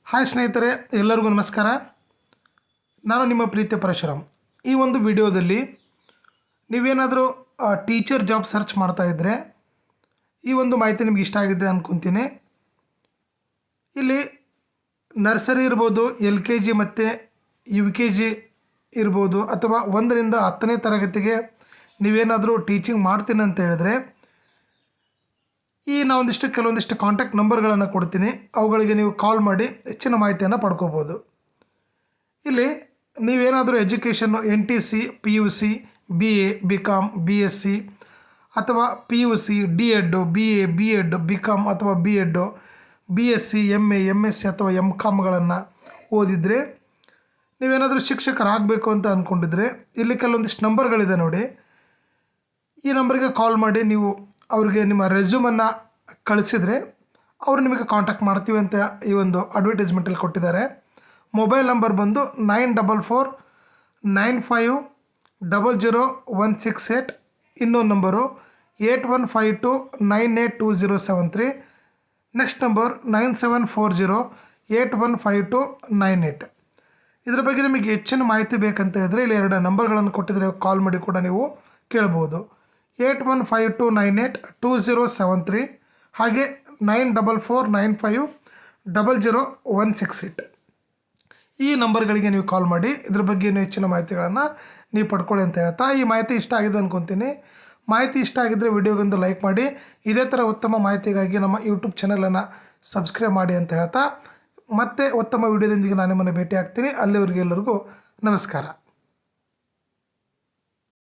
Hi ಸ್ನೇಹಿತರೆ, ಎಲ್ಲರಿಗೂ ನಮಸ್ಕಾರ. ನಾನು ನಿಮ್ಮ ಪ್ರೀತಿಯ ಪರಶುರಾಮ್. ಈ ಒಂದು ವಿಡಿಯೋದಲ್ಲಿ ನೀವೇನಾದರೂ ಟೀಚರ್ ಜಾಬ್ ಸರ್ಚ್ ಮಾಡ್ತಾ ಇದ್ದರೆ ಈ ಒಂದು ಮಾಹಿತಿ ನಿಮ್ಗೆ ಇಷ್ಟ ಆಗಿದೆ ಅಂದ್ಕೊತೀನಿ. ಇಲ್ಲಿ ನರ್ಸರಿ ಇರ್ಬೋದು, LKG ಮತ್ತು UKG ಇರ್ಬೋದು, ಅಥವಾ 1ರಿಂದ 10ನೇ ತರಗತಿಗೆ ನೀವೇನಾದರೂ ಟೀಚಿಂಗ್ ಮಾಡ್ತೀನಿ ಅಂತ ಹೇಳಿದ್ರೆ ಈ ಕೆಲವೊಂದಿಷ್ಟು ಕಾಂಟ್ಯಾಕ್ಟ್ ನಂಬರ್ಗಳನ್ನು ಕೊಡ್ತೀನಿ. ಅವುಗಳಿಗೆ ನೀವು ಕಾಲ್ ಮಾಡಿ ಹೆಚ್ಚಿನ ಮಾಹಿತಿಯನ್ನು ಪಡ್ಕೋಬೋದು. ಇಲ್ಲಿ ನೀವೇನಾದರೂ education NTC, PUC, BA, BCom, BSc ಅಥವಾ PUC, D.Ed, BA, B.Ed, BCom ಅಥವಾ B.Ed, BSc, MA, MSc ಅಥವಾ MComಗಳನ್ನು ಓದಿದರೆ ನೀವೇನಾದರೂ ಶಿಕ್ಷಕರಾಗಬೇಕು ಅಂತ ಅಂದ್ಕೊಂಡಿದ್ರೆ ಇಲ್ಲಿ ಕೆಲವೊಂದಿಷ್ಟು ನಂಬರ್ಗಳಿದೆ ನೋಡಿ. ಈ ನಂಬರಿಗೆ ಕಾಲ್ ಮಾಡಿ ನೀವು ಅವ್ರಿಗೆ ನಿಮ್ಮ ರೆಸ್ಯೂಮನ್ನು ಕಳಿಸಿದರೆ ಅವರು ನಿಮಗೆ ಕಾಂಟ್ಯಾಕ್ಟ್ ಮಾಡ್ತೀವಿ ಅಂತ ಈ ಒಂದು ಅಡ್ವರ್ಟೈಸ್ಮೆಂಟಲ್ಲಿ ಕೊಟ್ಟಿದ್ದಾರೆ. ಮೊಬೈಲ್ ನಂಬರ್ ಬಂದು 9445000168. ಇನ್ನೊಂದು ನಂಬರು 8152982073. Next number 9740815298. ಇದರ ಬಗ್ಗೆ ನಿಮಗೆ ಹೆಚ್ಚಿನ ಮಾಹಿತಿ ಬೇಕಂತ ಹೇಳಿದರೆ ಇಲ್ಲಿ 2 ನಂಬರ್ಗಳನ್ನು ಕೊಟ್ಟಿದ್ದಾರೆ, ಕಾಲ್ ಮಾಡಿ ಕೂಡ ನೀವು ಕೇಳ್ಬೋದು. 8152982073 ಹಾಗೆ 9449500168. ಈ ನಂಬರ್ಗಳಿಗೆ ನೀವು ಕಾಲ್ ಮಾಡಿ ಇದ್ರ ಬಗ್ಗೆ ಹೆಚ್ಚಿನ ಮಾಹಿತಿಗಳನ್ನು ನೀವು ಪಡ್ಕೊಳ್ಳಿ ಅಂತ ಹೇಳ್ತಾ, ಈ ಮಾಹಿತಿ ಇಷ್ಟ ಆಗಿದೆ ಅಂದ್ಕೊತೀನಿ. ಮಾಹಿತಿ ಇಷ್ಟ ಆಗಿದ್ದರೆ ವಿಡಿಯೋಗೊಂದು ಲೈಕ್ ಮಾಡಿ, ಇದೇ ಥರ ಉತ್ತಮ ಮಾಹಿತಿಗಾಗಿ ನಮ್ಮ ಯೂಟ್ಯೂಬ್ ಚಾನಲನ್ನು ಸಬ್ಸ್ಕ್ರೈಬ್ ಮಾಡಿ ಅಂತ ಹೇಳ್ತಾ, ಮತ್ತೆ ಉತ್ತಮ ವಿಡಿಯೋದೊಂದಿಗೆ ನಾನು ನಿಮ್ಮನ್ನು ಭೇಟಿ ಆಗ್ತೀನಿ. ಅಲ್ಲಿವರೆಗೆ ಎಲ್ಲರಿಗೂ ನಮಸ್ಕಾರ.